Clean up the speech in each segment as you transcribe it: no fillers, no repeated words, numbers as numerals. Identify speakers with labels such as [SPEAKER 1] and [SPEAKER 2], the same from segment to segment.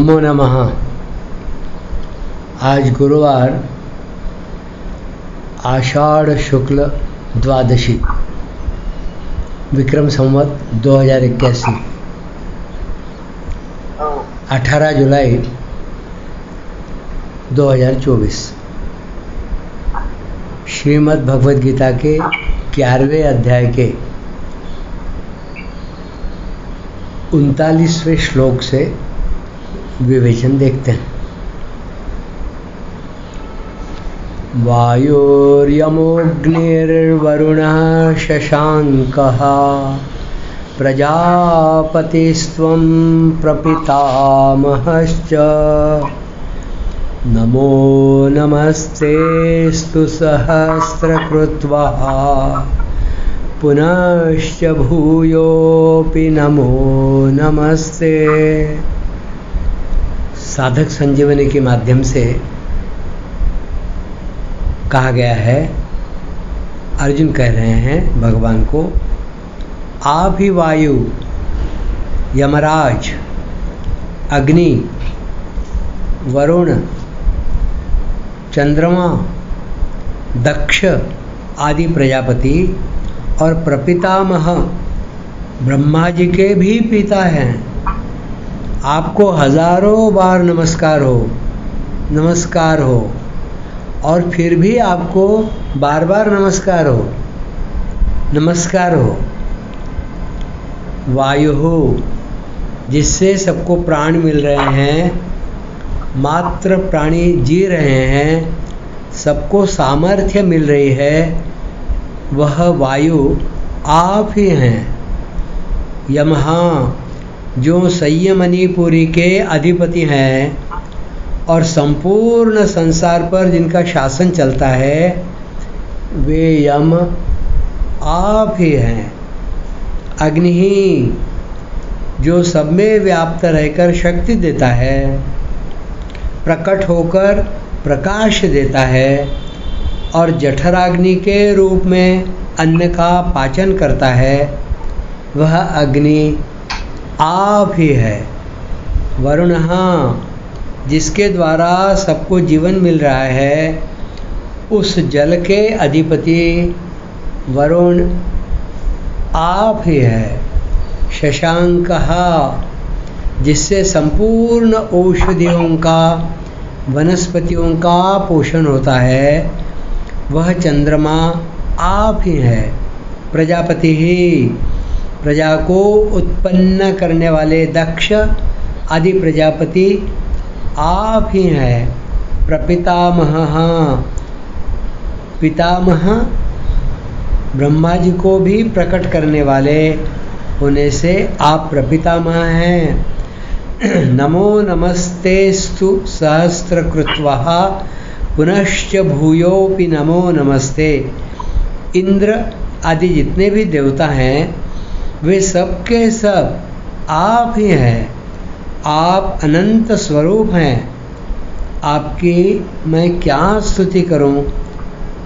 [SPEAKER 1] नमो नमः। आज गुरुवार आषाढ़ शुक्ल द्वादशी विक्रम संवत 2081 18 जुलाई 2024 श्रीमद् भगवद गीता के 11वें अध्याय के 39वें श्लोक से विवेचन देखते हैं। वायुर्यमोऽग्निर्वरुणः शशाङ्कः प्रजापतिस्त्वं प्रपितामहश्च नमो नमस्तेस्तु सहस्रकृत्वः पुनश्च भूयोऽपि नमो नमस्ते। साधक संजीवनी के माध्यम से कहा गया है, अर्जुन कह रहे हैं भगवान को, आप ही वायु, यमराज, अग्नि, वरुण, चंद्रमा, दक्ष आदि प्रजापति और प्रपितामह ब्रह्मा जी के भी पिता हैं। आपको हजारों बार नमस्कार हो और फिर भी आपको बार बार नमस्कार हो। वायु हो जिससे सबको प्राण मिल रहे हैं, मात्र प्राणी जी रहे हैं, सबको सामर्थ्य मिल रही है, वह वायु आप ही हैं। यमः जो संयमनीपुरी के अधिपति हैं और संपूर्ण संसार पर जिनका शासन चलता है, वे यम आप ही हैं। अग्नि ही जो सब में व्याप्त रहकर शक्ति देता है, प्रकट होकर प्रकाश देता है और जठराग्नि के रूप में अन्न का पाचन करता है, वह अग्नि आप ही है। वरुण जिसके द्वारा सबको जीवन मिल रहा है, उस जल के अधिपति वरुण आप ही है। शशांक जिससे संपूर्ण औषधियों का, वनस्पतियों का पोषण होता है, वह चंद्रमा आप ही है। प्रजापति ही प्रजा को उत्पन्न करने वाले दक्ष आदि प्रजापति आप ही हैं। प्रपितामह पितामह ब्रह्मा जी को भी प्रकट करने वाले होने से आप प्रपितामह हैं। नमो नमस्तेस्तु सहस्रकृत्वः पुनश्च भूयोऽपि नमो नमस्ते। इंद्र आदि जितने भी देवता हैं, वे सब के सब आप ही हैं। आप अनंत स्वरूप हैं। आपकी मैं क्या स्तुति करूं,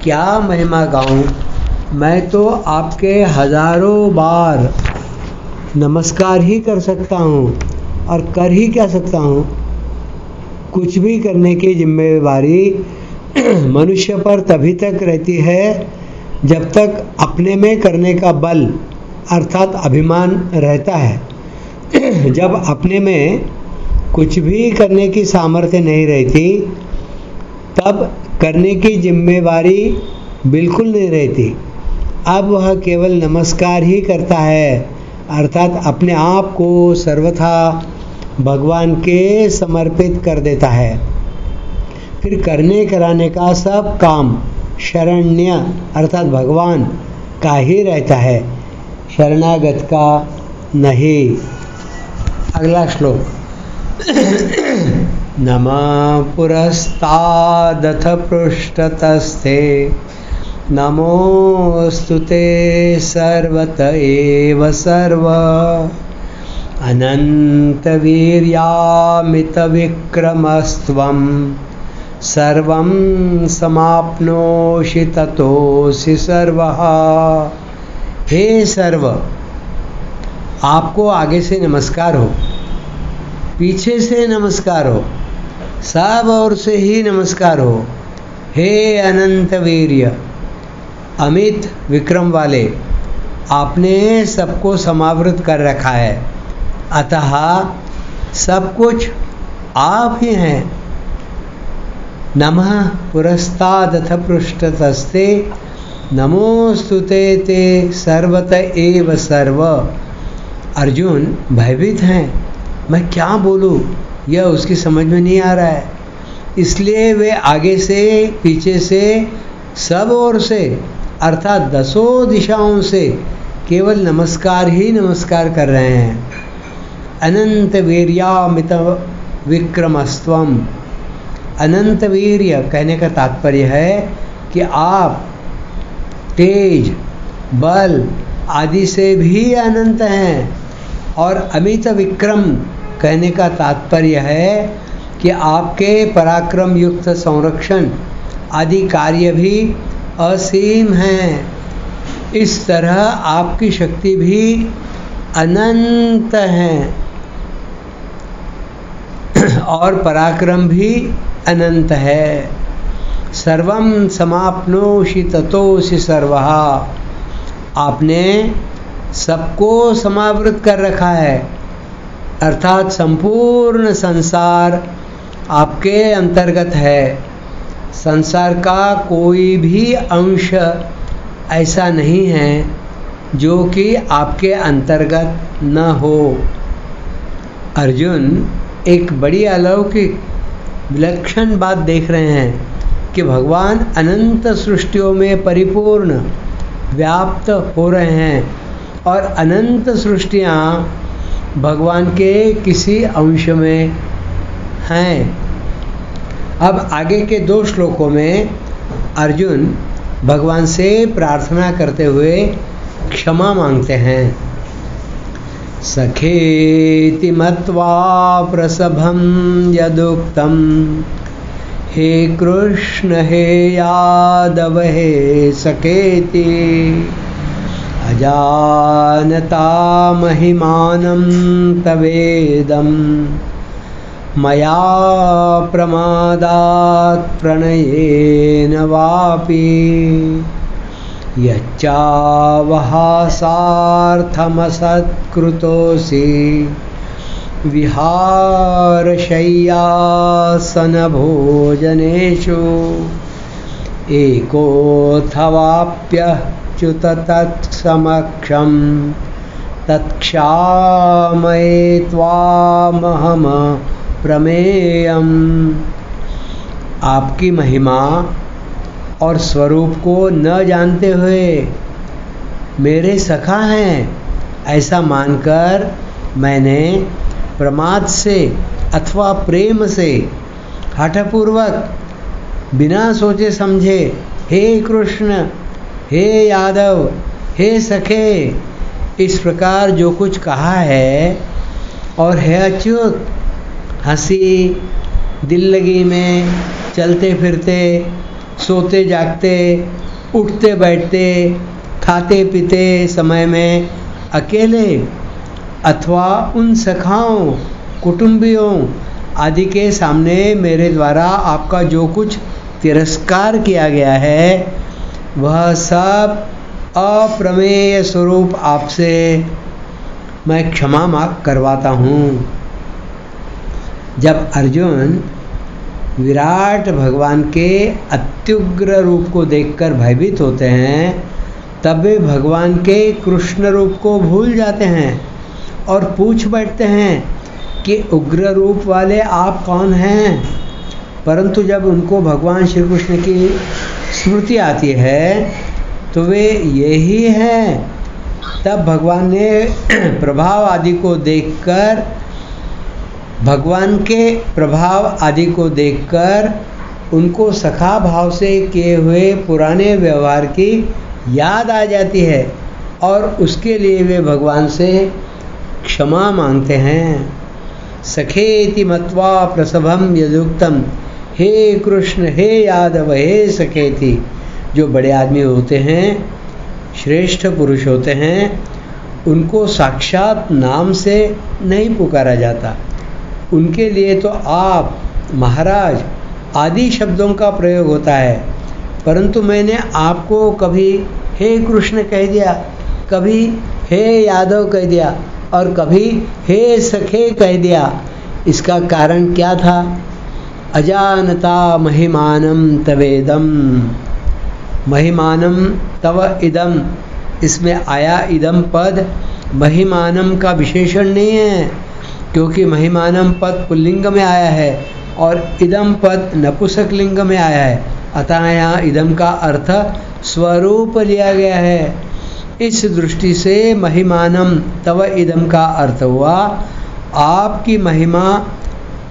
[SPEAKER 1] क्या महिमा गाऊं। मैं तो आपके हजारों बार नमस्कार ही कर सकता हूं, और कर ही क्या सकता हूं। कुछ भी करने की जिम्मेवारी मनुष्य पर तभी तक रहती है जब तक अपने में करने का बल अर्थात अभिमान रहता है। जब अपने में कुछ भी करने की सामर्थ्य नहीं रहती, तब करने की जिम्मेवारी बिल्कुल नहीं रहती। अब वह केवल नमस्कार ही करता है, अर्थात अपने आप को सर्वथा भगवान के समर्पित कर देता है। फिर करने कराने का सब काम शरण्य अर्थात भगवान का ही रहता है, शरणागत का नहीं। अगला श्लोक। नमः पुरस्तादथ पृष्ठतस्थे नमोस्तुते सर्वत एव सर्व अनन्तवीर्यामितविक्रमस्त्वं सर्वं समाप्नोषि ततोऽसि सर्वः। हे सर्व, आपको आगे से नमस्कार हो। पीछे से नमस्कार हो, सब ओर से ही नमस्कार हो। हे अनंत वीर्य, अमित विक्रम वाले, आपने सबको समावृत कर रखा है, अतः सब कुछ आप ही हैं। नमः पुरस्तादथ पृष्ठतस्ते नमोस्तुते ते सर्वत एव सर्व। अर्जुन भयभीत हैं, मैं क्या बोलूँ, यह उसकी समझ में नहीं आ रहा है, इसलिए वे आगे से पीछे से सब ओर से अर्थात 10 दिशाओं से केवल नमस्कार ही नमस्कार कर रहे हैं। अनंत वीर्यामित विक्रमस्त्वम। अनंत वीर्य कहने का तात्पर्य है कि आप तेज, बल आदि से भी अनंत हैं, और अमित विक्रम कहने का तात्पर्य है कि आपके पराक्रम युक्त संरक्षण आदि कार्य भी असीम हैं। इस तरह आपकी शक्ति भी अनंत है और पराक्रम भी अनंत है। सर्वं समाप्नोषि ततोषि सर्वः। आपने सबको समावृत कर रखा है, अर्थात संपूर्ण संसार आपके अंतर्गत है। संसार का कोई भी अंश ऐसा नहीं है जो कि आपके अंतर्गत न हो। अर्जुन एक बड़ी अलौकिक विलक्षण बात देख रहे हैं कि भगवान अनंत सृष्टियों में परिपूर्ण व्याप्त हो रहे हैं और अनंत सृष्टियाँ भगवान के किसी अंश में हैं। अब आगे के 2 श्लोकों में अर्जुन भगवान से प्रार्थना करते हुए क्षमा मांगते हैं। सखेति मत्वा प्रसभं यदुक्तं हे कृष्ण हे यादव हे सखेति अजानता महिमानं तवेदं मया प्रमादात् प्रणयेन वापि यच्चावहासार्थमसत्कृतोऽसि विहारशय्यासनभोजनेषु एकोऽथवाप्यच्युत तत्समक्षं तत्क्षामये त्वामहम प्रमेयम्। आपकी महिमा और स्वरूप को न जानते हुए मेरे सखा हैं ऐसा मानकर मैंने प्रमाद से अथवा प्रेम से हठपूर्वक बिना सोचे समझे हे कृष्ण हे यादव हे सखे इस प्रकार जो कुछ कहा है, और हे अच्युत हंसी, दिल लगी में, चलते फिरते, सोते जागते, उठते बैठते, खाते पीते समय में अकेले अथवा उन सखाओं, कुटुंबियों आदि के सामने मेरे द्वारा आपका जो कुछ तिरस्कार किया गया है वह सब अप्रमेय स्वरूप आपसे मैं क्षमा मांग करवाता हूँ। जब अर्जुन विराट भगवान के अत्युग्र रूप को देखकर भयभीत होते हैं तब वे भगवान के कृष्ण रूप को भूल जाते हैं और पूछ बैठते हैं कि उग्र रूप वाले आप कौन हैं। परंतु जब उनको भगवान श्री कृष्ण की स्मृति आती है तो वे यही हैं। तब भगवान ने प्रभाव आदि को देखकर उनको सखा भाव से किए हुए पुराने व्यवहार की याद आ जाती है और उसके लिए वे भगवान से क्षमा मांगते हैं। सखेति मत्वा प्रसभम यदुक्तम हे कृष्ण हे यादव हे सखेति। जो बड़े आदमी होते हैं, श्रेष्ठ पुरुष होते हैं, उनको साक्षात नाम से नहीं पुकारा जाता, उनके लिए तो आप महाराज आदि शब्दों का प्रयोग होता है, परंतु मैंने आपको कभी हे कृष्ण कह दिया, कभी हे यादव कह दिया और कभी हे सखे कह दिया। इसका कारण क्या था? अजानता महिमानम तवेदम, महिमानम तव इदम, इसमें आया इदम पद महिमानम का विशेषण नहीं है, क्योंकि महिमानम पद पुल्लिंग में आया है और इदम पद नपुंसक लिंग में आया है, अतः यहाँ इदम का अर्थ स्वरूप लिया गया है। इस दृष्टि से महिमानम तव इदम का अर्थ हुआ आपकी महिमा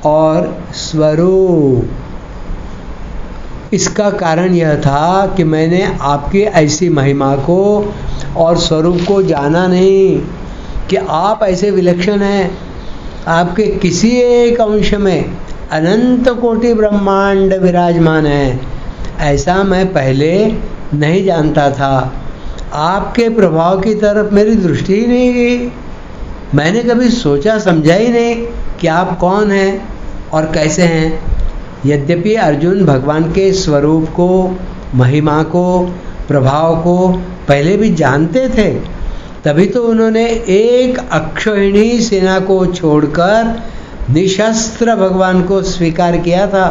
[SPEAKER 1] और स्वरूप। इसका कारण यह था कि मैंने आपकी ऐसी महिमा को और स्वरूप को जाना नहीं कि आप ऐसे विलक्षण हैं, आपके किसी एक अंश में अनंत कोटि ब्रह्मांड विराजमान है, ऐसा मैं पहले नहीं जानता था। आपके प्रभाव की तरफ मेरी दृष्टि ही नहीं गई, मैंने कभी सोचा समझा ही नहीं कि आप कौन हैं और कैसे हैं। यद्यपि अर्जुन भगवान के स्वरूप को, महिमा को, प्रभाव को पहले भी जानते थे, तभी तो उन्होंने एक अक्षौहिणी सेना को छोड़कर निशस्त्र भगवान को स्वीकार किया था।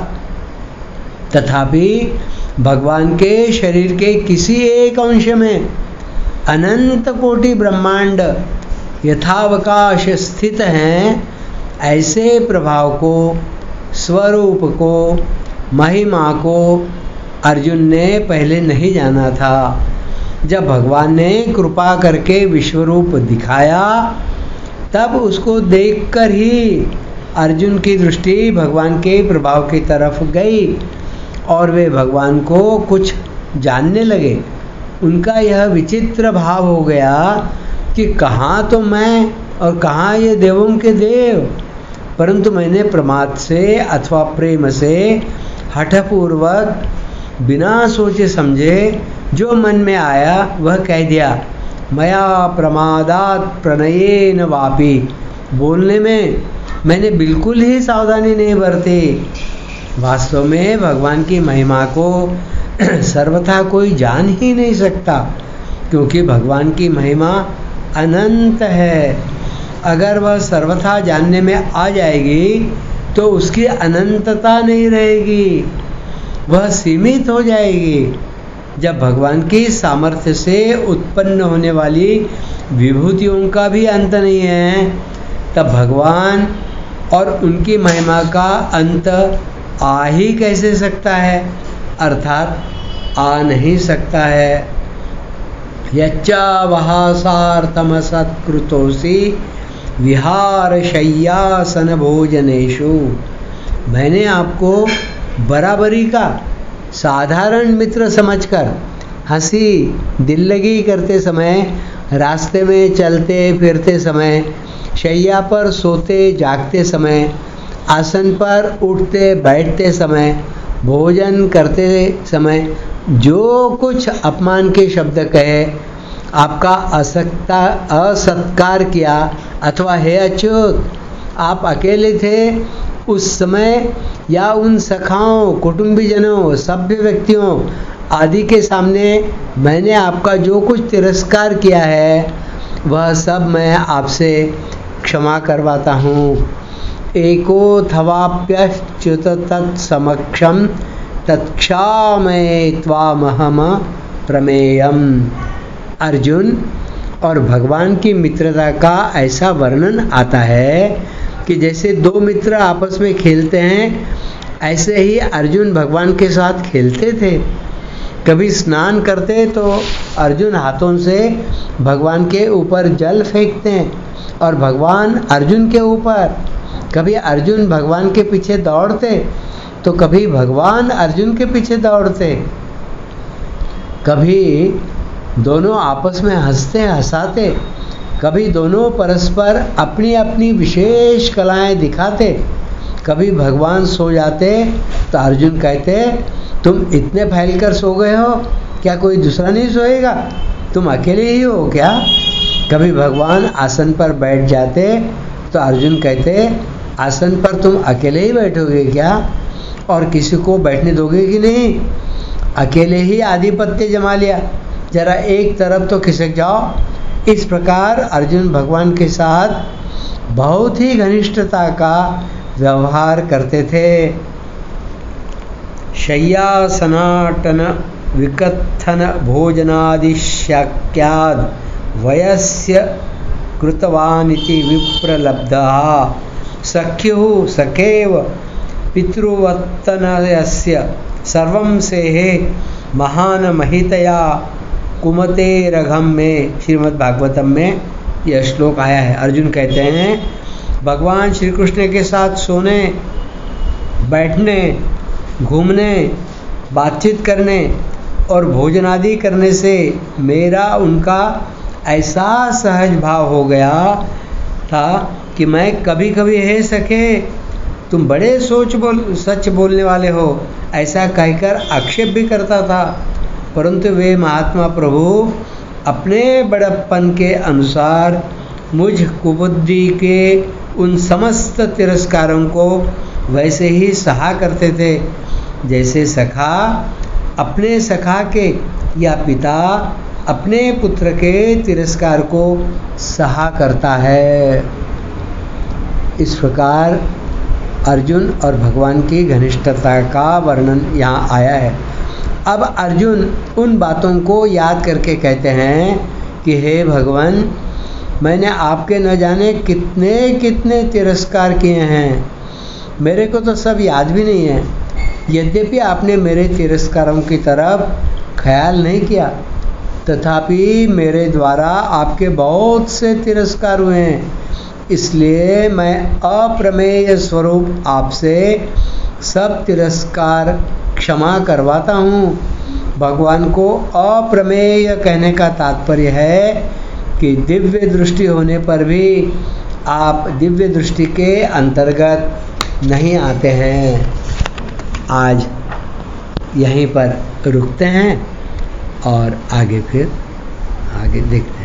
[SPEAKER 1] तथापि भगवान के शरीर के किसी एक अंश में अनंत कोटि ब्रह्मांड यथावकाश स्थित हैं, ऐसे प्रभाव को, स्वरूप को, महिमा को अर्जुन ने पहले नहीं जाना था। जब भगवान ने कृपा करके विश्वरूप दिखाया, तब उसको देखकर ही अर्जुन की दृष्टि भगवान के प्रभाव की तरफ गई और वे भगवान को कुछ जानने लगे। उनका यह विचित्र भाव हो गया कि कहाँ तो मैं और कहाँ ये देवों के देव, परंतु मैंने प्रमाद से अथवा प्रेम से हठपूर्वक बिना सोचे समझे जो मन में आया वह कह दिया। मया प्रमादात प्रणयेन वापि, बोलने में मैंने बिल्कुल ही सावधानी नहीं बरती। वास्तव में भगवान की महिमा को सर्वथा कोई जान ही नहीं सकता, क्योंकि भगवान की महिमा अनंत है। अगर वह सर्वथा जानने में आ जाएगी तो उसकी अनंतता नहीं रहेगी, वह सीमित हो जाएगी। जब भगवान की सामर्थ्य से उत्पन्न होने वाली विभूतियों का भी अंत नहीं है, तब भगवान और उनकी महिमा का अंत आ ही कैसे सकता है? अर्थात आ नहीं सकता है। यच्चा वहासार्थम सत्कृतोसी विहार शय्यासन भोजनेषु, मैंने आपको बराबरी का साधारण मित्र समझकर हंसी दिल्लगी करते समय, रास्ते में चलते फिरते समय, शैया पर सोते जागते समय, आसन पर उठते बैठते समय, भोजन करते समय जो कुछ अपमान के शब्द कहे, आपका असत्कार किया अथवा हे अच्युत आप अकेले थे उस समय, या उन सखाओं, कुटुंबीजनों, सभ्य व्यक्तियों आदि के सामने मैंने आपका जो कुछ तिरस्कार किया है, वह सब मैं आपसे क्षमा करवाता हूँ। एको थवाप्यच्युत तत्समक्षम तत्क्षामये त्वामहम प्रमेयम। अर्जुन और भगवान की मित्रता का ऐसा वर्णन आता है कि जैसे दो मित्र आपस में खेलते हैं, ऐसे ही अर्जुन भगवान के साथ खेलते थे। कभी स्नान करते तो अर्जुन हाथों से भगवान के ऊपर जल फेंकते हैं और भगवान अर्जुन के ऊपर। कभी अर्जुन भगवान के पीछे दौड़ते तो कभी भगवान अर्जुन के पीछे दौड़ते। कभी दोनों आपस में हंसते हंसाते, कभी दोनों परस्पर अपनी अपनी विशेष कलाएं दिखाते। कभी भगवान सो जाते तो अर्जुन कहते तुम इतने फैलकर सो गए हो, क्या कोई दूसरा नहीं सोएगा, तुम अकेले ही हो क्या? कभी भगवान आसन पर बैठ जाते तो अर्जुन कहते आसन पर तुम अकेले ही बैठोगे क्या, और किसी को बैठने दोगे कि नहीं? अकेले ही आधिपत्य जमा लिया, जरा एक तरफ तो खिसक जाओ। इस प्रकार अर्जुन भगवान के साथ बहुत ही घनिष्ठता का व्यवहार करते थे। शय्यासनाटन विकत्थन भोजनादिशाक्याद वयस्य कृतवानिति विप्रलब्धः सख्युः सखेव पितृवत्तनयस्य सर्वं सेहे महान महितया कुमते रघम में। श्रीमद् भागवतम में यह श्लोक आया है। अर्जुन कहते हैं भगवान श्री कृष्ण के साथ सोने, बैठने, घूमने, बातचीत करने और भोजन आदि करने से मेरा उनका ऐसा सहज भाव हो गया था कि मैं कभी कभी हे सखे तुम बड़े सच बोलने वाले हो ऐसा कहकर आक्षेप भी करता था, परंतु वे महात्मा प्रभु अपने बड़प्पन के अनुसार मुझ कुबुद्धि के उन समस्त तिरस्कारों को वैसे ही सहा करते थे जैसे सखा अपने सखा के या पिता अपने पुत्र के तिरस्कार को सहा करता है। इस प्रकार अर्जुन और भगवान की घनिष्ठता का वर्णन यहाँ आया है। अब अर्जुन उन बातों को याद करके कहते हैं कि हे भगवान, मैंने आपके न जाने कितने कितने तिरस्कार किए हैं, मेरे को तो सब याद भी नहीं है। यद्यपि आपने मेरे तिरस्कारों की तरफ ख्याल नहीं किया, तथापि मेरे द्वारा आपके बहुत से तिरस्कार हुए हैं, इसलिए मैं अप्रमेय स्वरूप आपसे सब तिरस्कार क्षमा करवाता हूँ। भगवान को अप्रमेय कहने का तात्पर्य है कि दिव्य दृष्टि होने पर भी आप दिव्य दृष्टि के अंतर्गत नहीं आते हैं। आज यहीं पर रुकते हैं और आगे फिर देखते हैं।